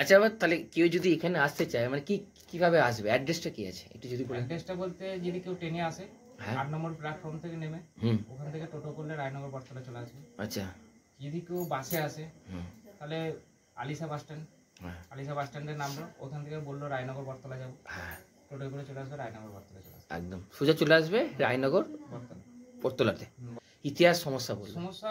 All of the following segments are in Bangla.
আচ্ছা, আবার তাহলে কেউ যদি এখানে আসতে চায় মানে কিভাবে আসবে, অ্যাড্রেসটা কি আছে একটু যদি বলেন। অ্যাড্রেসটা বলতে যদি কেউ ট্রেনে আসে, হ্যাঁ 8 নম্বর প্ল্যাটফর্ম থেকে নেমে ওখান থেকে টোটো করলে রায়নগর বটতলা চলে আসবে। আচ্ছা। যদি কেউ বাসে আসে তাহলে আলিশা বাস স্ট্যান্ড, আলিশা বাস স্ট্যান্ডে নামলো, ওখান থেকে বললো রায়নগর বটতলা যাবো, টোটো করে চলে আসবে রায়নগর বটতলা চলে আসবে, একদম সোজা চলে আসবে রায়নগর বটতলাতে। ইতিহাস সমস্যা বলবো, সমস্যা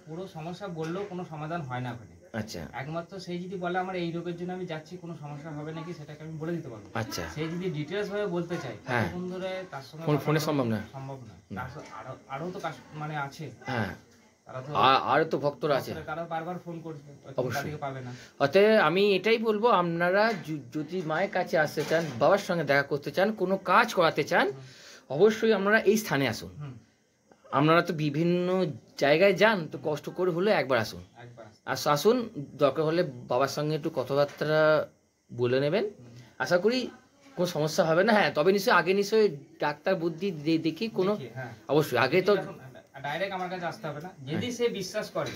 পুরো সমস্যা বললেও কোনো সমাধান হয় না ওখানে। আচ্ছা, একমাত্র সেই যদি বলে আমার এই রোগের জন্য আমি যাচ্ছি, কোনো সমস্যা হবে নাকি সেটাকে আমি বলে দিতে পারবো। আচ্ছা, সেই যদি ডিটেলস ভাবে বলতে চাই তখন ধরে তার সঙ্গে ফোনে সম্ভব না, আরো তো মানে আছে, হ্যাঁ তারা তো আরো তো ভক্তরা আছে, তারা বারবার ফোন করবে, অবশ্যই পাবে না। অতএব আমি এটাই বলবো, আপনারা যদি মায়ের কাছে আসতে চান, বাবার সঙ্গে দেখা করতে চান, কোনো কাজ করাতে চান, অবশ্যই আপনারা এই স্থানে আসুন। আপনারা তো বিভিন্ন জায়গায় যান, তো কষ্ট করে হলে একবার আসুন, আসুন, দরকার হলে বাবার সঙ্গে একটু কথাবার্তা বলে নেবেন, আশা করি কোনো সমস্যা হবে না। হ্যাঁ, তবে নিশ্চয়ই নিশ্চয়ই ডাক্তার বুদ্ধি দেখি কোনো, অবশ্যই আগে তো ডাইরেক্ট আমার কাছে আসতে হবে না, যদি সে বিশ্বাস করে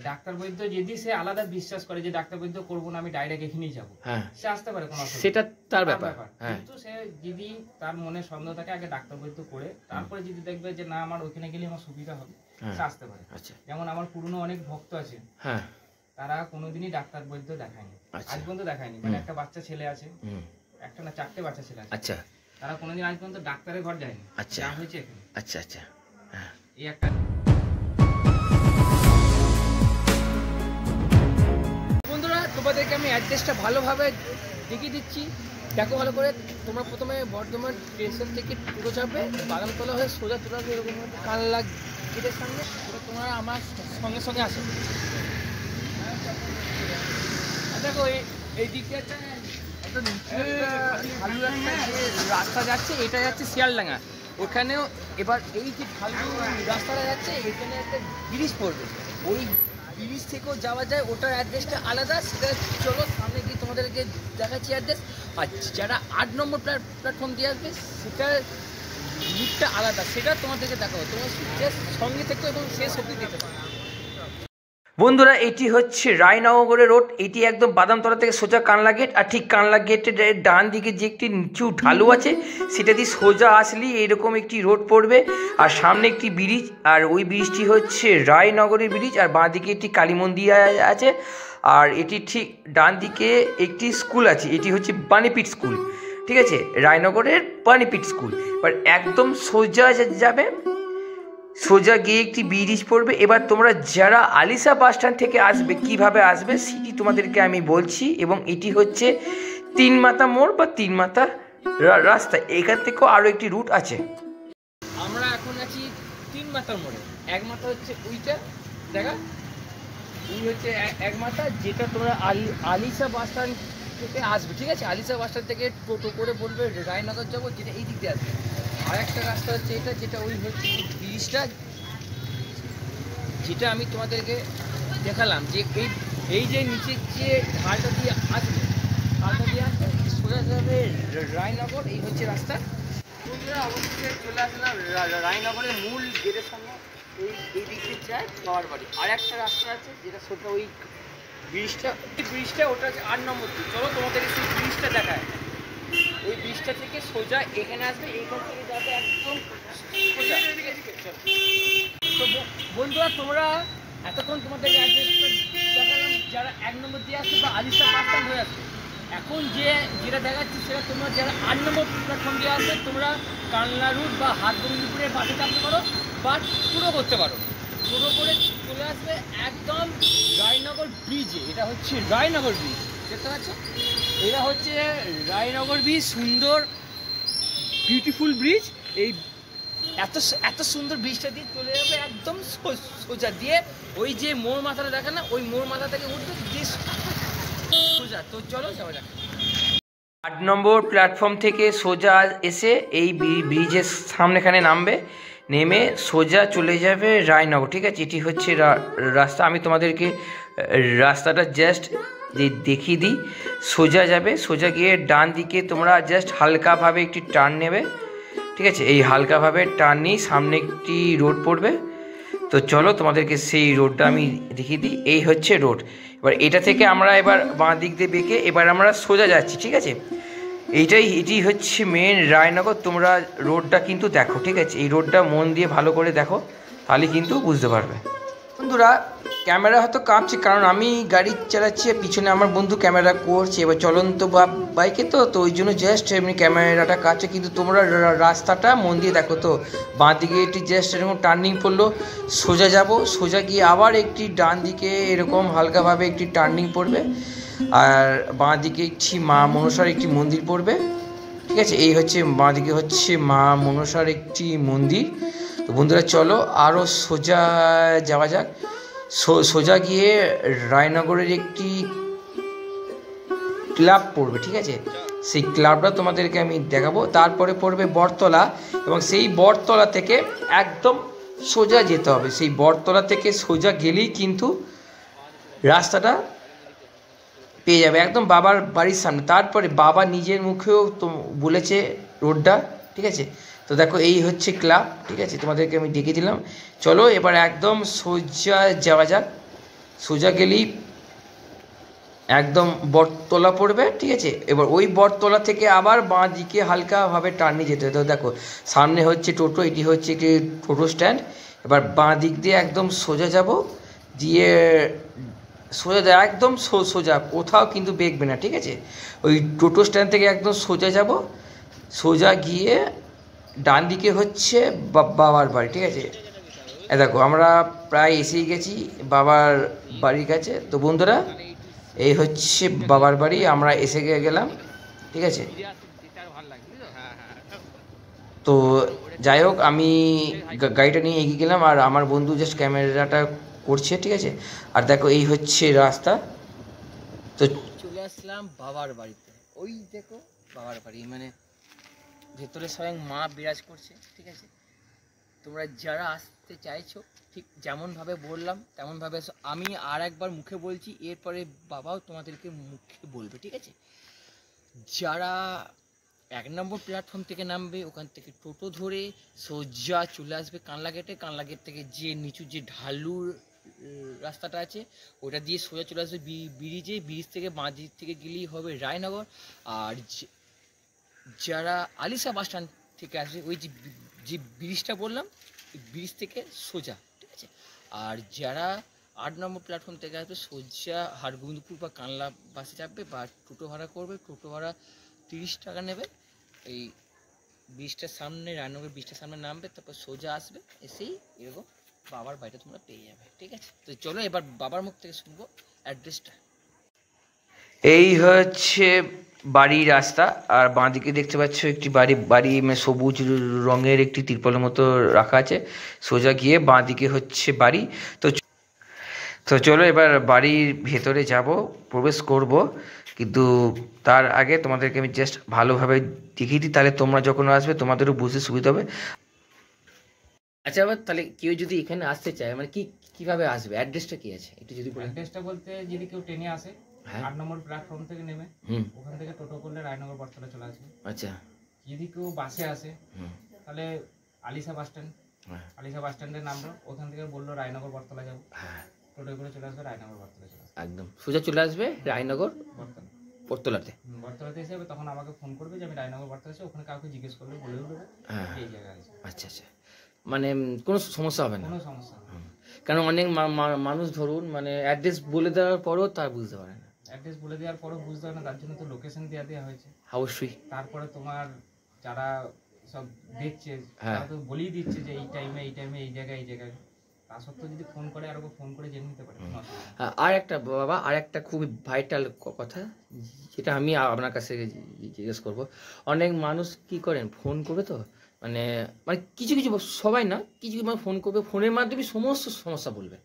ডাক্তার বৈদ্য, যদি সে আলাদা বিশ্বাস করে যে ডাক্তার বৈদ্য করবো না, আমি ডাইরেক্ট এখানেই যাবো, সে আসতে পারে, কোনো সেটা তার ব্যাপার। কিন্তু সে যদি তার মনে সন্দেহ থাকে, আগে ডাক্তার বৈদ্য করে তারপরে যদি দেখবে যে না আমার ওখানে গেলে আমার সুবিধা হবে, সে আসতে পারে। যেমন আমার পুরনো অনেক ভক্ত আছে, তারা কোনোদিনই ডাক্তার বৈদ্য দেখায়নি, আজ পর্যন্ত দেখায়নি, মানে একটা বাচ্চা ছেলে আছে, একটা না 4টে বাচ্চা ছেলে আছে, আচ্ছা, তারা কোনোদিন আজ পর্যন্ত ডাক্তারের ঘর যায়নি, যা হয়েছে এখানে। আচ্ছা আচ্ছা, এই একটা। বন্ধুরা, তোমাদেরকে আমি অ্যাড্রেসটা ভালোভাবে দেখিয়ে দিচ্ছি, দেখো ভালো করে। তোমরা প্রথমে বর্ধমান স্টেশন থেকে টোটো চাপবে, বাগানতলা হয়ে সোজা চলে আসবে এরকম কানলা গেটের সামনে, তোমরা আমার সঙ্গে সঙ্গে আসো। দেখো এই দিকে একটা ভালো একটা যে রাস্তা যাচ্ছে, এটা যাচ্ছে শিয়ালডাঙ্গা, ওখানেও এবার এই যে ভালো রাস্তাটা যাচ্ছে, এখানে একটা ব্রিজ পড়বে, ওই ব্রিজ থেকেও যাওয়া যায়, ওটার অ্যাড্রেসটা আলাদা, সেটা চলো সামনে গিয়ে তোমাদেরকে দেখাচ্ছি অ্যাড্রেস। আর যারা 8 নম্বর প্ল্যাটফর্ম দিয়ে আসবে, সেটার রুটটা আলাদা, সেটা তোমাদেরকে দেখাবো, তোমার সঙ্গে থেকো এবং শেষ অবধি দেখতে পারো। বন্ধুরা, এটি হচ্ছে রায়নগরের রোড, এটি একদম বাদামতলা থেকে সোজা কানলা গেট, আর ঠিক কানলা গেটের ডান দিকে যে একটি নিচু ঢালু আছে, সেটা দিয়ে সোজা আসলেই এইরকম একটি রোড পড়বে, আর সামনে একটি ব্রিজ, আর ওই ব্রিজটি হচ্ছে রায়নগরের ব্রিজ, আর বাঁ দিকে একটি কালী মন্দির আছে, আর এটি ঠিক ডান দিকে একটি স্কুল আছে, এটি হচ্ছে বাণীপীঠ স্কুল, ঠিক আছে, রায়নগরের বাণীপীঠ স্কুল। এবার একদম সোজা যাবে, সোজা গিয়ে একটি ব্রিজ পড়বে। এবার তোমরা যারা আলিশা বাস স্ট্যান্ড থেকে আসবে, কিভাবে আসবে সেটি তোমাদেরকে আমি বলছি, এবং এটি হচ্ছে 3 মাথা মোড় বা 3 মাথা রাস্তা, এখান থেকেও আরও একটি রুট আছে। আমরা এখন আছি 3 মাথার মোড়ে, এক মাথা হচ্ছে ওইটা দেখা, ওই হচ্ছে এক মাথা, যেটা তোমরা আলিশা বাস স্ট্যান্ড থেকে আসবে, ঠিক আছে, আলিশা বাস স্ট্যান্ড থেকে টোটো করে বলবে রায়নগর যাবো, যেটা এই দিক দিয়ে আসবে। আর একটা রাস্তা হচ্ছে এটা, যেটা ওই হচ্ছে ব্রিজটা, যেটা আমি তোমাদেরকে দেখালাম, যে এই যে নিচের যে ঢালটা দিয়ে আসবে, সোজা যাবে রায়নগর, এই হচ্ছে রাস্তা। তোমরা অবশ্যই চলে আসলাম রায়নগরের মূল গেটের সামনে, এই দিক দিয়ে যায় বাবার বাড়ি। আর একটা রাস্তা আছে যেটা সোজা ওই ব্রিজটা ওটা হচ্ছে 8 নম্বর দিক। চলো তোমাদেরকে সেই ব্রিজটা দেখায়, ওই ব্রিজটা থেকে সোজা এখানে আসবে, এইখান থেকে যাবে একদম সোজা, ঠিক আছে। তো বন্ধুরা, তোমরা এতক্ষণ তোমাদেরকে অ্যাড্রেসটা দেখালাম, যারা 1 নম্বর দিয়ে আসবে বা আলিশা বাস স্ট্যান্ড হয়ে আসবে। এখন যেটা দেখাচ্ছি, সেটা তোমরা যারা 8 নম্বর প্ল্যাটফর্ম দিয়ে আসবে, তোমরা কানলা রুট বা হাটগঞ্জপুরের বাসে চাপতে পারো, বা টোটো করতে পারো, টোটো করে চলে আসবে একদম রায়নগর ব্রিজে। এটা হচ্ছে রায়নগর ব্রিজ, দেখতে পাচ্ছ, এটা হচ্ছে রায়নগর ব্রিজ, সুন্দর বিউটিফুল ব্রিজ। এই এত সুন্দর ব্রিজটা দিয়ে চলে যাবে একদম সোজা দিয়ে, ওই যে মোড় মাথাটা দেখে না, ওই মোড় মাথা থেকে উঠবে দিয়ে সোজা। তো চলো যাওয়া যাক। 8 নম্বর প্ল্যাটফর্ম থেকে সোজা এসে এই ব্রিজের সামনেখানে নামবে, নেমে সোজা চলে যাবে রায়নগর, ঠিক আছে। এটি হচ্ছে রাস্তা, আমি তোমাদেরকে রাস্তাটা জাস্ট দেখিয়ে দিই। সোজা যাবে, সোজা গিয়ে ডান দিকে তোমরা জাস্ট হালকাভাবে একটি টার্ন নেবে, ঠিক আছে। এই হালকাভাবে টার্ন নিয়ে সামনে একটি রোড পড়বে। তো চলো তোমাদেরকে সেই রোডটা আমি দেখিয়ে দিই। এই হচ্ছে রোড, এবার এটা থেকে আমরা এবার বাঁ দিক দিয়ে বেঁকে এবার আমরা সোজা যাচ্ছি, ঠিক আছে। এটি হচ্ছে মেন রায়নগর। তোমরা রোডটা কিন্তু দেখো, ঠিক আছে, এই রোডটা মন দিয়ে ভালো করে দেখো, তাহলে কিন্তু বুঝতে পারবে। বন্ধুরা ক্যামেরা হয়তো কাঁপছে, কারণ আমি গাড়ি চালাচ্ছি, পিছনে আমার বন্ধু ক্যামেরা করছে। এবার চলন্ত বাইকে তো ওই জন্য জাস্ট এমনি ক্যামেরাটা কাঁপছে, কিন্তু তোমরা রাস্তাটা মন দিয়ে দেখো। তো বাঁ দিকে একটি জাস্ট এরকম টার্নিং পড়লো, সোজা যাব, সোজা গিয়ে আবার একটি ডান দিকে এরকম হালকাভাবে একটি টার্নিং পড়বে, আর বাঁ দিকে একটি মা মনসার একটি মন্দির পড়বে, ঠিক আছে। এই হচ্ছে বাঁ দিকে হচ্ছে মা মনসার একটি মন্দির। তো বন্ধুরা চলো আরও সোজা যাওয়া যাক। সোজা গিয়ে রায়নগরের একটি ক্লাব পড়বে, ঠিক আছে, সেই ক্লাবটা তোমাদেরকে আমি দেখাবো। তারপরে পড়বে বটতলা, এবং সেই বটতলা থেকে একদম সোজা যেতে হবে। সেই বটতলা থেকে সোজা গেলেই কিন্তু রাস্তাটা পেয়ে যাবে একদম বাবার বাড়ির সামনে। তারপরে বাবা নিজের মুখেও তো বলেছে রোডটা, ঠিক আছে। তো দেখো এই হচ্ছে ক্লাব, ঠিক আছে, তোমাদেরকে আমি ডেকে দিলাম। চলো এবার একদম সোজা যাওয়া যাক। সোজা গেলেই একদম বটতলা পড়বে, ঠিক আছে। এবার ওই বটতলা থেকে আবার বাঁ দিকে হালকাভাবে টার্নি যেতে হবে। তো দেখো সামনে হচ্ছে টোটো, এটি হচ্ছে একটি টোটো স্ট্যান্ড। এবার বাঁ দিক দিয়ে একদম সোজা যাব, দিয়ে সোজা একদম সোজা, কোথাও কিন্তু বেঁকবে না, ঠিক আছে। ওই টোটো স্ট্যান্ড থেকে একদম সোজা যাব, সোজা গিয়ে ডান দিকে হচ্ছে বাবার বাড়ি, ঠিক আছে। দেখো আমরা প্রায় এসেই গেছি বাবার বাড়ির কাছে। তো বন্ধুরা এই হচ্ছে বাবার বাড়ি, আমরা এসে গেলাম, ঠিক আছে। তো যাই হোক আমি গাড়িটা নিয়ে এগিয়ে গেলাম, আর আমার বন্ধু জাস্ট ক্যামেরাটা করছে, ঠিক আছে। আর দেখো এই হচ্ছে রাস্তা। তো চলে আসলাম বাবার বাড়িতে। ওই দেখো বাবার বাড়ি, মানে ভেতরে স্বয়ং মা বিরাজ করছে, ঠিক আছে। তোমরা যারা আসতে চাইছো ঠিক যেমনভাবে বললাম তেমনভাবে আমি আর একবার মুখে বলছি, এরপরে বাবাও তোমাদেরকে মুখে বলবে, ঠিক আছে। যারা 1 নম্বর প্ল্যাটফর্ম থেকে নামবে, ওখান থেকে টোটো ধরে সোজা চলে আসবে কানলা গেটে। কানলা গেট থেকে যে নিচু যে ঢালুর রাস্তাটা আছে ওটা দিয়ে সোজা চলে আসবে ব্রিজে। ব্রিজ থেকে বাঁ দিক থেকে গেলেই হবে রায়নগর। আর যারা আলিশা বাস স্ট্যান্ড থেকে আসবে, ওই যে ব্রিজটা বললাম, ব্রিজ থেকে সোজা, ঠিক আছে। আর যারা 8 নম্বর প্ল্যাটফর্ম থেকে আসবে সোজা হারগোবিন্দপুর বা কানলা বাসে চাপবে, বা টোটো ভাড়া করবে। টোটো ভাড়া 30 টাকা নেবে। এই ব্রিজটার সামনে, রায়নগর ব্রিজটার সামনে নামবে, তারপর সোজা আসবে, এসেই এরকম বাবার বাড়িটা তোমরা পেয়ে যাবে, ঠিক আছে। তো চলো এবার বাবার মুখ থেকে শুনবো অ্যাড্রেসটা। এই হচ্ছে বাড়ির রাস্তা, আর বাঁদিকে দেখতে পাচ্ছ একটি বাড়ি সবুজ রঙের একটি তিরপলের মতো রাখা আছে। সোজা গিয়ে বাঁদিকে হচ্ছে বাড়ি। তো চলো এবার বাড়ির ভেতরে যাব, প্রবেশ করব, কিন্তু তার আগে তোমাদেরকে আমি জাস্ট ভালোভাবে দেখিয়ে দিই, তাহলে তোমরা যখন আসবে তোমাদেরও বুঝতে সুবিধা হবে। আচ্ছা এবার তাহলে কেউ যদি এখানে আসতে চায়, মানে কিভাবে আসবে, অ্যাড্রেসটা কি আছে একটু যদি বলেন। অ্যাড্রেসটা বলতে যদি কেউ ট্রেনে আসে 8 নম্বর প্ল্যাটফর্ম থেকে নেমে ওখান থেকে টোটো করলে রায়নগর বটতলা চলে আসবে। আচ্ছা যদি কেউ বাসে আসে তাহলে আলিশা বাস স্ট্যান্ড, আলিশা বাস স্ট্যান্ডে নামলো, ওখান থেকে বললো রায়নগর বটতলা যাবো, টোটো করে চলে আসবে রায়নগর বটতলা চলে আসবে, একদম সোজা চলে আসবে রায়নগর বটতলাতে। বটতলাতে এসে তখন আমাকে ফোন করবে যে আমি রায়নগর বটতলা আছি, ওখানে কাউকে জিজ্ঞেস করবে, বলে দেবে এই জায়গায় আছে। আচ্ছা আচ্ছা, মানে কোনো সমস্যা হবে না? কোনো সমস্যা হবে না, কারণ অনেক মানুষ ধরুন মানে অ্যাড্রেস বলে দেওয়ার পরেও তার বুঝতে পারে না। অ্যাড্রেস বলে দেওয়ার পরেও বুঝতে পারে না, তার জন্য তো লোকেশন দেওয়া হয়েছে। অবশ্যই। তারপরে তোমার যারা সব দেখছে তারা তো বলেই দিচ্ছে যে এই টাইমে এই জায়গায়, তা সত্ত্বেও যদি ফোন করে আর ফোন করে জেনে নিতে পারে। আর একটা বাবা, আর একটা খুবই ভাইটাল কথা যেটা আমি আপনার কাছে জিজ্ঞেস করব, অনেক মানুষ কি করেন ফোন করবে তো মানে কিছু সবাই না, কিছু মানে ফোন করবে, ফোনের মাধ্যমে সমস্ত সমস্যা বলবে,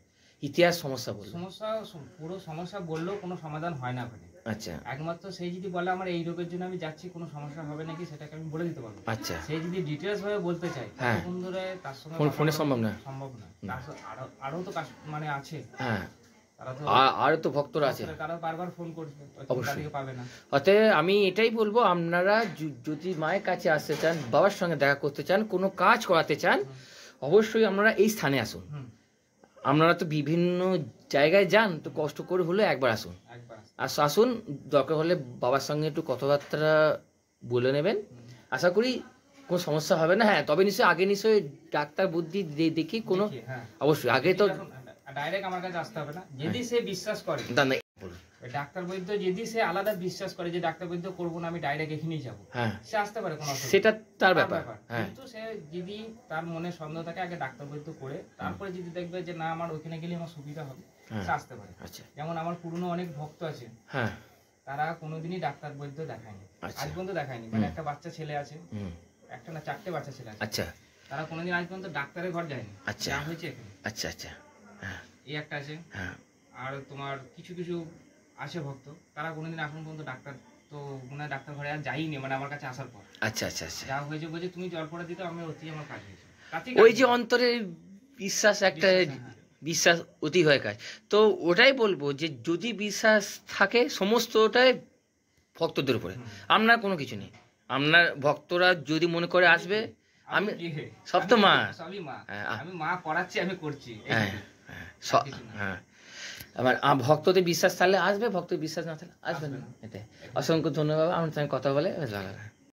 ইতিহাস সমস্যা বলবে। পুরো সমস্যা বললেও কোনো সমাধান হয় না ওখানে। আচ্ছা, একমাত্র সেই যদি বলে আমার এই রোগের জন্য আমি যাচ্ছি, কোনো সমস্যা হবে নাকি সেটাকে আমি বলে দিতে পারবো। আচ্ছা, সেই যদি ডিটেলস ভাবে বলতে চাই ফোন ধরে তার সঙ্গে ফোনে সম্ভব না। আরো তো মানে আছে, হ্যাঁ আরো তো ভক্তরা আছে, তারা বারবার ফোন করবে, অবশ্যই পাবে না। অতএব আমি এটাই বলবো, আপনারা যদি মায়ের কাছে আসতে চান, বাবার সঙ্গে দেখা করতে চান, কোনো কাজ করাতে চান, অবশ্যই আপনারা এই স্থানে আসুন। আপনারা তো বিভিন্ন জায়গায় যান তো কষ্ট করে হলে একবার আসুন, একবার আসুন, দরকার হলে বাবার সঙ্গে একটু কথাবার্তা বলে নেবেন, আশা করি কোনো সমস্যা হবে না। হ্যাঁ, তবে নিশ্চয়ই আগে নিশ্চয়ই ডাক্তার বুদ্ধি দেখি কোনো, অবশ্যই আগে তো ডাইরেক্ট আমার কাছে আসতে হবে না। যদি সে বিশ্বাস করে ডাক্তার বৈদ্য, যদি সে আলাদা বিশ্বাস করে যে ডাক্তার বৈদ্য করবো না, আমি ডাইরেক্ট এখানেই যাবো, সে আসতে পারে, কোনো সেটা তার ব্যাপার। কিন্তু সে যদি তার মনে সন্দেহ থাকে আগে ডাক্তার বৈদ্য করে তারপরে যদি দেখবে যে না আমার ওখানে গেলে আমার সুবিধা হবে, সে আসতে পারে। যেমন আমার পুরনো অনেক ভক্ত আছে, তারা কোনোদিনই ডাক্তার বৈদ্য দেখায়নি, আজ পর্যন্ত দেখায়নি। মানে একটা বাচ্চা ছেলে আছে, একটা না 4টে বাচ্চা ছেলে আছে, তারা কোনোদিন আজ পর্যন্ত ডাক্তারের ঘর যায়নি, যা হয়েছে এখানে। এই একটা আছে। আর তোমার কিছু কিছু আছে ভক্ত, তারা কোনোদিন এখন পর্যন্ত ডাক্তার তো মনে হয় ডাক্তার ঘরে আর যাইনি, মানে আমার কাছে আসার পর যা হয়েছে বলছে তুমি জল পড়া দিতে আমি অতি আমার কাজ হয়েছে। ওই যে অন্তরের বিশ্বাস, একটা বিশ্বাস অতি হয় কাজ। তো ওটাই বলবো যে যদি বিশ্বাস থাকে সমস্তটাই ভক্তদের উপরে, আপনার কোনো কিছু নেই। আপনার ভক্তরা যদি মনে করে আসবে, আমি সব তো মা, সবই মা, আমি মা করাচ্ছি, আমি করছি। আমার ভক্তদের বিশ্বাস থাকলে আসবে, ভক্তদের বিশ্বাস না থাকলে আসবে না। এটাই। অসংখ্য ধন্যবাদ, আমার সঙ্গে কথা বলে বেশ ভালো লাগে।